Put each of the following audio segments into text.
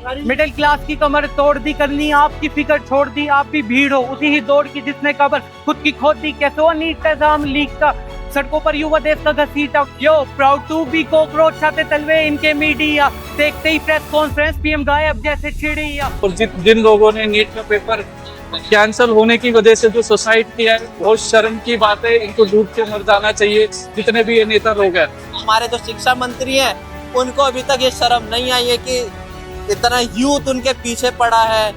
Middle class की कमर तोड़ दी, करनी आपकी फिक्र छोड़ दी, आप भी भीड़ हो उसी ही दौड़ की जिसने कबर खुद की खोद दी। कैसे वो नीट का एग्जाम लीक का, सड़कों पर युवा देश का घसीटा। यो प्राउड टू बी कॉकरोच छाते तलवे इनके मीडिया, देखते ही प्रेस कॉन्फ्रेंस पीएम गायब जैसे चिड़िया। और जिन लोगों ने नीट का पेपर कैंसिल होने की वजह से जो सुसाइड किया है, बहुत शर्म की बात है। इनको डूब के मर जाना चाहिए जितने भी ये नेता लोग हैं। हमारे जो शिक्षा मंत्री हैं उनको अभी तक ये शर्म नहीं आई है कि इतना यूथ उनके पीछे पड़ा है,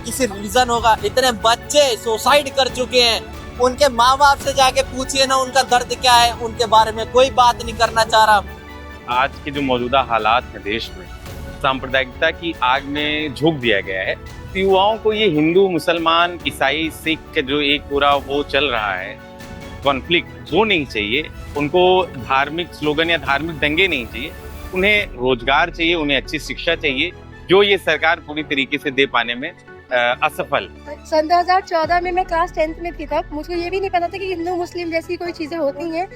किसी रीजन होगा। इतने बच्चे सुसाइड कर चुके हैं, उनके माँ बाप से जाके पूछिए ना उनका दर्द क्या है, उनके बारे में कोई बात नहीं करना चाह रहा। आज के जो मौजूदा हालात है देश में, सांप्रदायिकता की आग में झोंक दिया गया है। युवाओं को ये हिंदू मुसलमान ईसाई सिख के जो एक पूरा वो चल रहा है कॉन्फ्लिक्ट, वो नहीं चाहिए उनको। धार्मिक स्लोगन या धार्मिक दंगे नहीं चाहिए उन्हें, रोजगार चाहिए, उन्हें अच्छी शिक्षा चाहिए, जो ये सरकार पूरी तरीके से दे पाने में असफल। सन 2014 में मैं क्लास 10th में थी, तब मुझको ये भी नहीं पता था कि हिंदू मुस्लिम जैसी कोई चीज़ें होती हैं।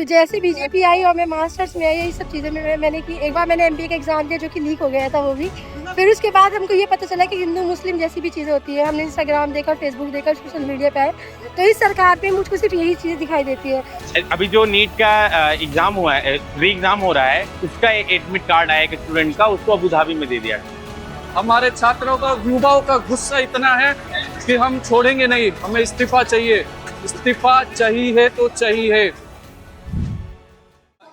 जैसे बीजेपी आई और मैं मास्टर्स में आई, ये सब चीज़ें मैंने की। एक बार मैंने एमबीए का एग्जाम दिया जो कि लीक हो गया था वो भी। फिर उसके बाद हमको ये पता चला कि हिंदू मुस्लिम जैसी भी चीज़ें होती है। हमने इंस्टाग्राम देखा, फेसबुक देखा, सोशल मीडिया पे आए, तो इस सरकार पे मुझको सिर्फ यही चीज़ें दिखाई देती है। अभी जो नीट का एग्जाम हुआ है, री एग्जाम हो रहा है, उसका एडमिट कार्ड आया एक स्टूडेंट का, उसको अबू धाबी में दे दिया। हमारे छात्रों का, युवाओं का गुस्सा इतना है कि हम छोड़ेंगे नहीं, हमें इस्तीफा चाहिए, इस्तीफा चाहिए तो चाहिए।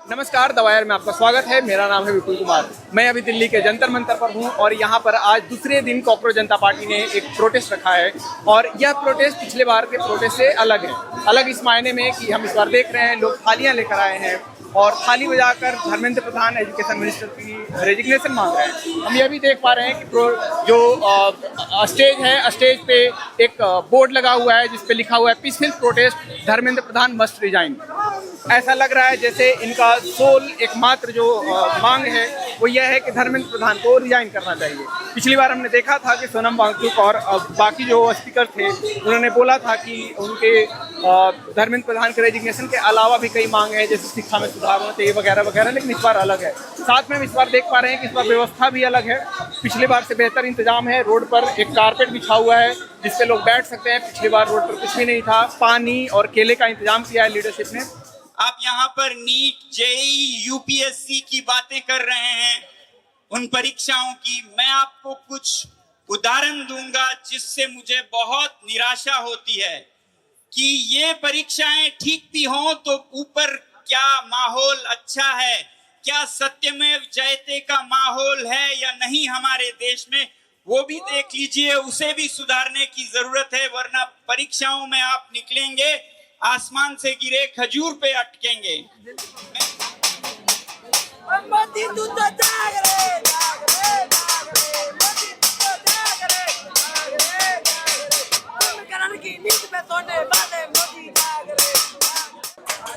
नमस्कार, दवायर में आपका स्वागत है। मेरा नाम है विपुल कुमार। मैं अभी दिल्ली के जंतर मंतर पर हूं और यहाँ पर आज दूसरे दिन कॉकरोच जनता पार्टी ने एक प्रोटेस्ट रखा है और यह प्रोटेस्ट पिछले बार के प्रोटेस्ट से अलग है। अलग इस मायने में कि हम इस बार देख रहे हैं लोग थालियां लेकर आए हैं और थाली बजाकर धर्मेंद्र प्रधान एजुकेशन मिनिस्टर की रेजिग्नेशन मांग रहे हैं। हम यह भी देख पा रहे हैं कि जो स्टेज है, स्टेज पे एक बोर्ड लगा हुआ है जिस पे लिखा हुआ है peaceful protest Dharmendra Pradhan must resign. ऐसा लग रहा है जैसे इनका सोल एकमात्र जो मांग है वो यह है कि धर्मेंद्र प्रधान को रिजाइन करना चाहिए। पिछली बार हमने देखा था कि सोनम वांगचुक और बाकी जो स्पीकर थे उन्होंने बोला था कि उनके धर्मेंद्र प्रधान के रेजिग्नेशन के अलावा भी कई मांग है, जैसे शिक्षा में सुधार होना चाहिए वगैरह वगैरह, लेकिन इस बार अलग है। साथ में हम इस बार देख पा रहे हैं कि इस बार व्यवस्था भी अलग है। पिछली बार से बेहतर इंतजाम है। रोड पर एक कारपेट बिछा हुआ है जिसपे लोग बैठ सकते हैं। पिछली बार रोड पर कुछ भी नहीं था। पानी और केले का इंतजाम किया है लीडरशिप ने। आप यहाँ पर नीट, जेईई, यूपीएससी की बातें कर रहे हैं, उन परीक्षाओं की। मैं आपको कुछ उदाहरण दूंगा जिससे मुझे बहुत निराशा होती है कि ये परीक्षाएं ठीक भी हों तो ऊपर क्या माहौल अच्छा है, क्या सत्यमेव जयते का माहौल है या नहीं हमारे देश में, वो भी देख लीजिए। उसे भी सुधारने की जरूरत है, वरना परीक्षाओं में आप निकलेंगे आसमान से गिरे खजूर पे अटकेंगे।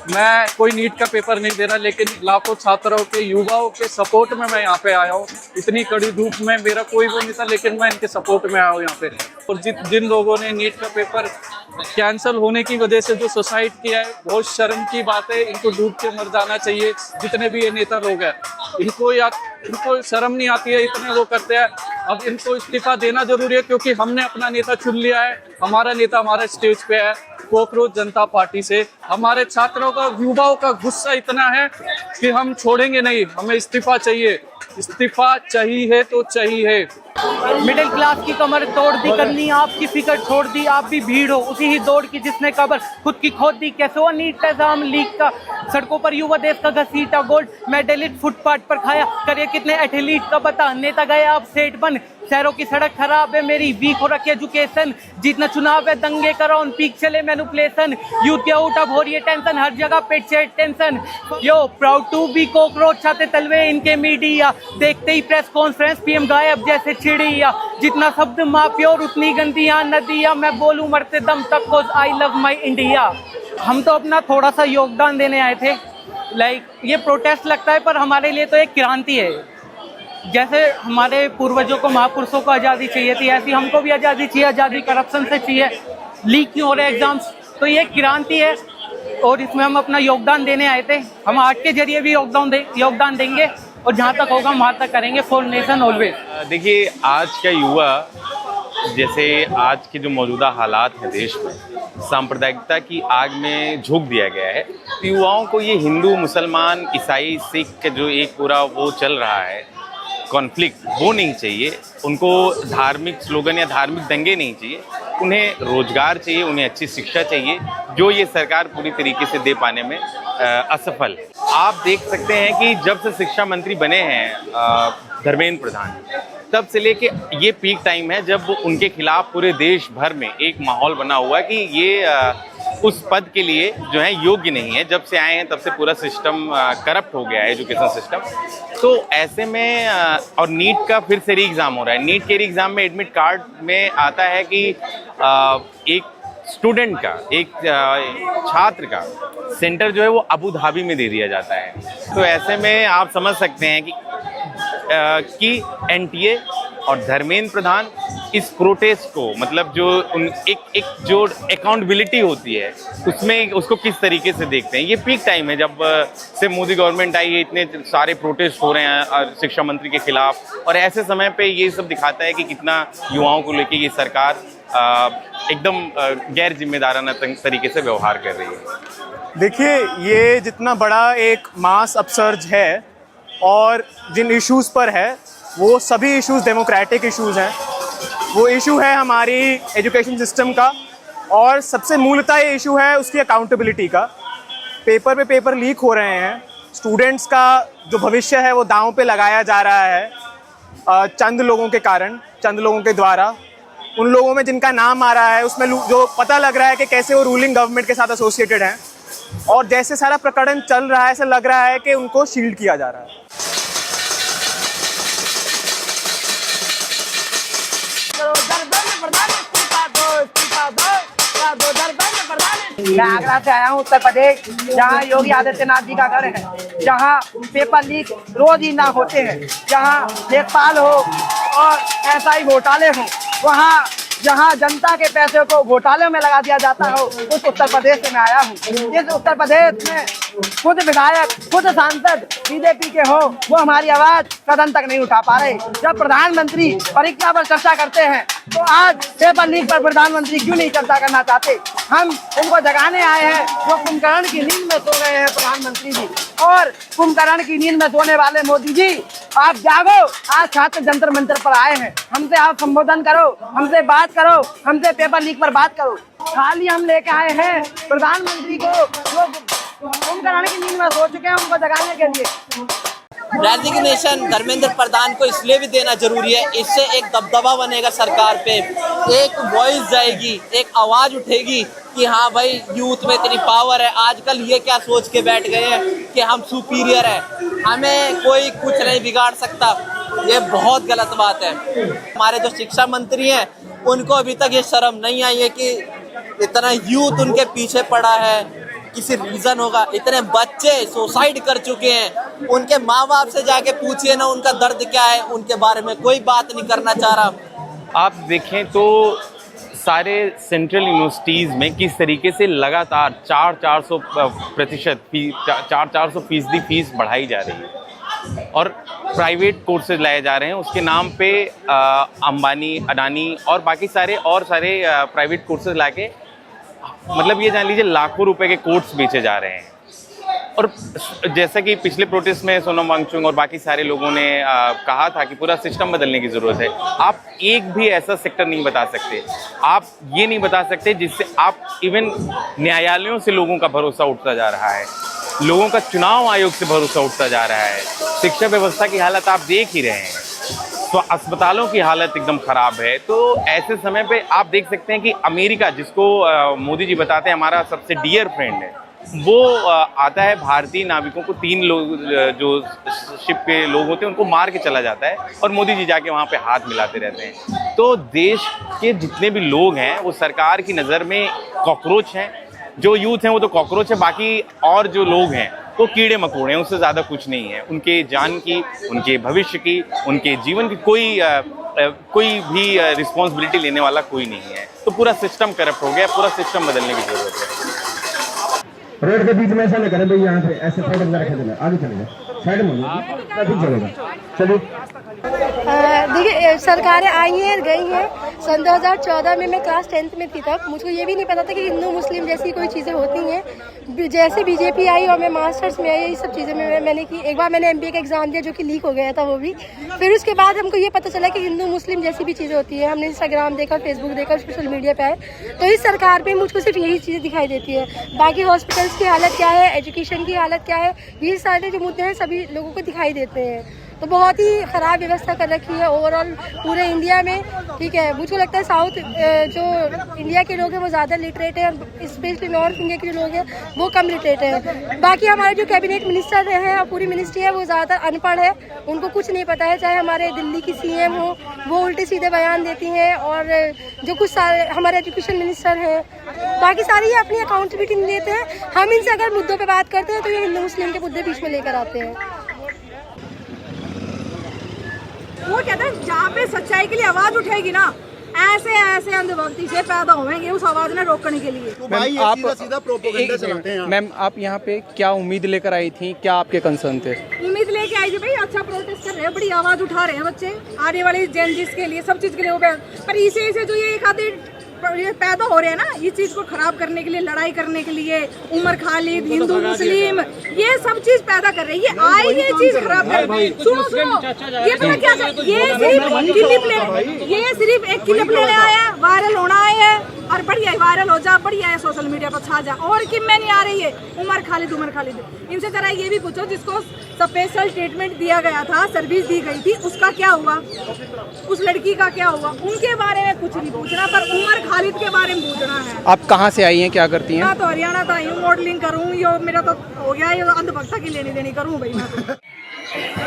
मैं कोई नीट का पेपर नहीं दे रहा, लेकिन लाखों छात्रों के, युवाओं के सपोर्ट में मैं यहाँ पे आया हूँ। इतनी कड़ी धूप में मेरा कोई वो नहीं था, लेकिन मैं इनके सपोर्ट में आया हूँ यहाँ पे। और जिन लोगों ने नीट का पेपर कैंसिल होने की वजह से जो सुसाइड किया है, बहुत शर्म की बात है। इनको डूब के मर जाना चाहिए जितने भी ये नेता लोग हैं। इनको शर्म नहीं आती है, इतने वो करते हैं। अब इनको इस्तीफा देना जरूरी है क्योंकि हमने अपना नेता चुन लिया है। हमारा नेता हमारे स्टेज पे है कॉकरोच जनता पार्टी से। हमारे छात्रों का, युवाओं का गुस्सा इतना है कि हम छोड़ेंगे नहीं, हमें इस्तीफा चाहिए, इस्तीफा चाहिए तो चाहिए। मिडिल क्लास की कमर तोड़ दी, करनी आपकी फिक्र छोड़ दी, आप भी भीड़ हो उसी ही दौड़ की जिसने कबर खुद की खोद दी। कैसे वो नीट का एग्जाम लीक का, सड़कों पर युवा देश का घसीटा। गोल्ड मेडलिस्ट फुटपाथ पर खाया, करिए कितने एथलीट का बता, नेता गए आप सेठ बन। शहरों की सड़क खराब है, मेरी वीक हो रखी एजुकेशन, जीतना चुनाव है दंगे करो ऑन पीक चले मैनिपुलेशन। यूथ के आउट अब हो रही है टेंशन, हर जगह पेट से tension. Yo proud to be cockroach छाते तलवे इनके मीडिया, देखते ही प्रेस कॉन्फ्रेंस पीएम गायब जैसे चिड़िया। जितना शब्द माफिया और उतनी गंदियां नदियां, मैं बोलूं मरते दम तक कोज आई लव माई इंडिया। हम तो अपना थोड़ा सा योगदान देने आए थे। ये प्रोटेस्ट लगता है पर हमारे लिए तो एक क्रांति है। जैसे हमारे पूर्वजों को, महापुरुषों को आज़ादी चाहिए थी, ऐसी हमको भी आज़ादी चाहिए। आज़ादी करप्शन से चाहिए। लीक क्यों हो रहे एग्जाम्स, तो ये क्रांति है और इसमें हम अपना योगदान देने आए थे। हम आर्ट के जरिए भी योगदान देंगे और जहाँ तक होगा हम वहाँ तक करेंगे, फॉर नेशन ऑलवेज। देखिए, आज का युवा, जैसे आज के जो मौजूदा हालात हैं देश में, सांप्रदायिकता की आग में झोंक दिया गया है। तो युवाओं को ये हिंदू, मुसलमान, ईसाई, सिख का जो एक पूरा वो चल रहा है कॉन्फ्लिक्ट, वो नहीं चाहिए उनको। धार्मिक स्लोगन या धार्मिक दंगे नहीं चाहिए उन्हें। रोजगार चाहिए, उन्हें अच्छी शिक्षा चाहिए, जो ये सरकार पूरी तरीके से दे पाने में असफल। आप देख सकते हैं कि जब से शिक्षा मंत्री बने हैं धर्मेंद्र प्रधान, तब से लेके ये पीक टाइम है जब उनके खिलाफ पूरे देश भर में एक माहौल बना हुआ है कि ये उस पद के लिए जो है योग्य नहीं है। जब से आए हैं तब से पूरा सिस्टम करप्ट हो गया है, एजुकेशन सिस्टम। तो ऐसे में और नीट का फिर से री एग्ज़ाम हो रहा है। नीट के री एग्ज़ाम में एडमिट कार्ड में आता है कि एक स्टूडेंट का, एक छात्र का सेंटर जो है वो अबू धाबी में दे दिया जाता है। तो ऐसे में आप समझ सकते हैं कि एनटीए और धर्मेंद्र प्रधान इस प्रोटेस्ट को, मतलब जो एक जो अकाउंटेबिलिटी होती है उसमें उसको किस तरीके से देखते हैं। ये पीक टाइम है जब से मोदी गवर्नमेंट आई है, इतने सारे प्रोटेस्ट हो रहे हैं शिक्षा मंत्री के खिलाफ, और ऐसे समय पे ये सब दिखाता है कि कितना युवाओं को लेके ये सरकार एकदम गैर जिम्मेदाराना तरीके से व्यवहार कर रही है। देखिए, ये जितना बड़ा एक मास अपसर्ज है और जिन इश्यूज़ पर है वो सभी इश्यूज़ डेमोक्रेटिक इश्यूज़ हैं। वो इशू है हमारी एजुकेशन सिस्टम का, और सबसे मूलतः ये इशू है उसकी अकाउंटेबिलिटी का। पेपर पे पेपर लीक हो रहे हैं, स्टूडेंट्स का जो भविष्य है वो दांव पे लगाया जा रहा है चंद लोगों के कारण, चंद लोगों के द्वारा। उन लोगों में जिनका नाम आ रहा है उसमें जो पता लग रहा है कि कैसे वो रूलिंग गवर्नमेंट के साथ एसोसिएटेड हैं, और जैसे सारा प्रकरण चल रहा है ऐसा लग रहा है कि उनको शील्ड किया जा रहा है। मैं आगरा से आया हूँ, उत्तर प्रदेश, जहाँ योगी आदित्यनाथ जी का घर है, जहाँ पेपर लीक रोज ही ना होते हैं, जहाँ लेखपाल हो और एसआई घोटाले हो, वहाँ जहाँ जनता के पैसे को घोटाले में लगा दिया जाता हो, उस उत्तर प्रदेश से मैं आया हूँ। इस उत्तर प्रदेश में खुद विधायक, खुद सांसद बीजेपी के हो, वो हमारी आवाज कदम तक नहीं उठा पा रहे। जब प्रधानमंत्री परीक्षा पर चर्चा करते हैं तो आज पेपर लीक पर प्रधानमंत्री क्यों नहीं चर्चा करना चाहते? हम उनको जगाने आए हैं जो कुंभकर्ण की नींद में सो गए हैं प्रधानमंत्री जी, और कुंभकर्ण की नींद में सोने वाले मोदी जी, आप जागो। आज छात्र जंतर मंतर पर आए हैं, हमसे आप संबोधन करो, हमसे बात करो, हमसे पेपर लीक पर बात करो। खाली हम लेके आए हैं प्रधानमंत्री को जो कुंभकर्ण की नींद में सो चुके हैं, उनको जगाने के लिए। रेजिग्नेशन धर्मेंद्र प्रधान को इसलिए भी देना जरूरी है, इससे एक दबदबा बनेगा सरकार पे, एक वॉइस जाएगी, एक आवाज उठेगी कि हाँ भाई यूथ में इतनी पावर है। आजकल ये क्या सोच के बैठ गए हैं कि हम सुपीरियर है, हमें कोई कुछ नहीं बिगाड़ सकता। ये बहुत गलत बात है। हमारे जो शिक्षा मंत्री हैं उनको अभी तक ये शर्म नहीं आई है कि इतना यूथ उनके पीछे पड़ा है, किसी रीजन होगा। इतने बच्चे सुसाइड कर चुके हैं, उनके माँ बाप से जाके पूछिए ना उनका दर्द क्या है, उनके बारे में कोई बात नहीं करना चाह रहा। आप देखें तो सारे सेंट्रल यूनिवर्सिटीज़ में किस तरीके से लगातार 400% 400% फीस बढ़ाई जा रही है, और प्राइवेट कोर्सेज लाए जा रहे हैं उसके नाम पे। अंबानी, अडानी और बाकी सारे प्राइवेट कोर्सेज लाके, मतलब ये जान लीजिए लाखों रुपए के कोर्स बेचे जा रहे हैं। और जैसा कि पिछले प्रोटेस्ट में सोनम वांगचुक और बाकी सारे लोगों ने कहा था कि पूरा सिस्टम बदलने की ज़रूरत है। आप एक भी ऐसा सेक्टर नहीं बता सकते, आप ये नहीं बता सकते जिससे आप इवन न्यायालयों से लोगों का भरोसा उठता जा रहा है, लोगों का चुनाव आयोग से भरोसा उठता जा रहा है, शिक्षा व्यवस्था की हालत आप देख ही रहे हैं, तो अस्पतालों की हालत एकदम ख़राब है। तो ऐसे समय पे आप देख सकते हैं कि अमेरिका, जिसको मोदी जी बताते हैं हमारा सबसे डियर फ्रेंड है, वो आता है भारतीय नाविकों को, 3 लोग जो शिप के लोग होते हैं उनको मार के चला जाता है, और मोदी जी जाके वहाँ पे हाथ मिलाते रहते हैं। तो देश के जितने भी लोग हैं वो सरकार की नज़र में कॉकरोच हैं। जो यूथ हैं वो तो कॉकरोच है, बाकी और जो लोग हैं वो कीड़े मकोड़े हैं, उससे ज़्यादा कुछ नहीं है। उनके जान की, उनके भविष्य की, उनके जीवन की कोई भी रिस्पॉन्सिबिलिटी लेने वाला कोई नहीं है। तो पूरा सिस्टम करप्ट हो गया, पूरा सिस्टम बदलने की ज़रूरत है। रोड के बीच में ऐसा नहीं करें भाई, यहाँ पे ऐसे फोटो रखे, आगे चले जाए। देखिए सरकारें आई हैं और गई हैं। सन 2014 में मैं क्लास 10th में थी तब मुझको ये भी नहीं पता था कि हिंदू मुस्लिम जैसी कोई चीज़ें होती हैं। जैसे बीजेपी आई और मैं मास्टर्स में आई, ये सब चीज़ें मैंने की। एक बार मैंने एमबीए का एग्ज़ाम दिया जो कि लीक हो गया था वो भी। फिर उसके बाद हमको ये पता चला कि हिंदू मुस्लिम जैसी भी चीज़ें होती है। हमने इंस्टाग्राम देखा, फेसबुक देखा, सोशल मीडिया पे आए तो इस सरकार पे मुझको सिर्फ यही चीज़ें दिखाई देती है। बाकी हॉस्पिटल्स की हालत क्या है, एजुकेशन की हालत क्या है, ये सारे जो मुद्दे हैं सभी लोगों को दिखाई देते हैं। तो बहुत ही ख़राब व्यवस्था कर रखी है ओवरऑल पूरे इंडिया में। ठीक है, मुझको लगता है साउथ जो इंडिया के लोग हैं वो ज़्यादा लिटरेट हैं, स्पेशली नॉर्थ इंडिया के जो लोग हैं वो कम लिटरेट हैं। बाकी हमारे जो कैबिनेट मिनिस्टर हैं और पूरी मिनिस्ट्री है वो ज़्यादातर अनपढ़ है, उनको कुछ नहीं पता है। चाहे हमारे दिल्ली की सीएम हो वो उल्टे सीधे बयान देती हैं, और जो कुछ हमारे एजुकेशन मिनिस्टर हैं बाकी सारे ये अपनी अकाउंटेबिलिटी नहीं लेते हैं। हम इनसे अगर मुद्दों पर बात करते हैं तो ये हिंदू मुस्लिम के मुद्दे बीच में लेकर आते हैं। वो कहते हैं जहाँ पे सच्चाई के लिए आवाज उठेगी ना, ऐसे ऐसे अंधभक्ति से पैदा होंगे उस आवाज ने रोकने के लिए। तो भाई आप सीधा प्रोपेगेंडा चलाते हैं। मैम आप यहाँ पे क्या उम्मीद लेकर आई थी, क्या आपके कंसर्न थे? उम्मीद लेके आई थी भाई, अच्छा प्रोटेस्ट कर रहे हैं, बड़ी आवाज उठा रहे हैं बच्चे आने वाली जेनजीस के लिए, सब चीज के लिए। वो पर इसे जो ये एक आधे ये पैदा हो रहे हैं ना, ये चीज को खराब करने के लिए, लड़ाई करने के लिए, उमर खालिद, हिंदू मुस्लिम, ये सब चीज पैदा कर रही है। आई ये चीज खराब कर रही है। सुनो ये पता क्या है, ये सिर्फ एक क्लिप लेने आया, वायरल होना आया है और बढ़िया वायरल हो जा, बढ़िया है सोशल मीडिया पर छा जा, और किम में नहीं आ रही है। उमर खालिद इनसे जरा ये भी पूछो जिसको स्पेशल ट्रीटमेंट दिया गया था, सर्विस दी गई थी, उसका क्या हुआ, उस लड़की का क्या हुआ, उनके बारे में कुछ नहीं पूछना, पर उमर खालिद के बारे में पूछना है। आप कहाँ से आई हैं, क्या करती हैं? मैं तो हरियाणा से आई हूँ, मॉडलिंग करूँ, ये मेरा तो हो गया, ये अंधभक्ता की लेनी देनी करूँ भाई मैं तो।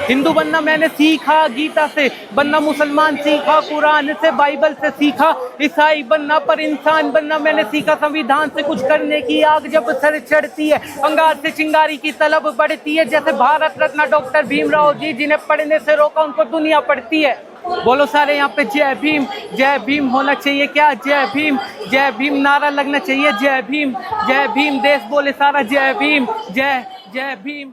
हिंदू बनना मैंने सीखा गीता से, बनना मुसलमान सीखा कुरान से, बाइबल से सीखा, ईसाई बनना पर इंसान बनना मैंने सीखा। संविधान से कुछ करने की आग जब सर चढ़ती है, अंगार से चिंगारी की तलब बढ़ती है। जैसे भारत रत्न डॉक्टर भीमराव जी, जिन्हें पढ़ने से रोका उनको दुनिया पढ़ती है। बोलो सारे यहाँ पे जय भीम होना चाहिए क्या? जय भीम नारा लगना चाहिए, जय भीम देश बोले सारा जय भीम, जय भीम।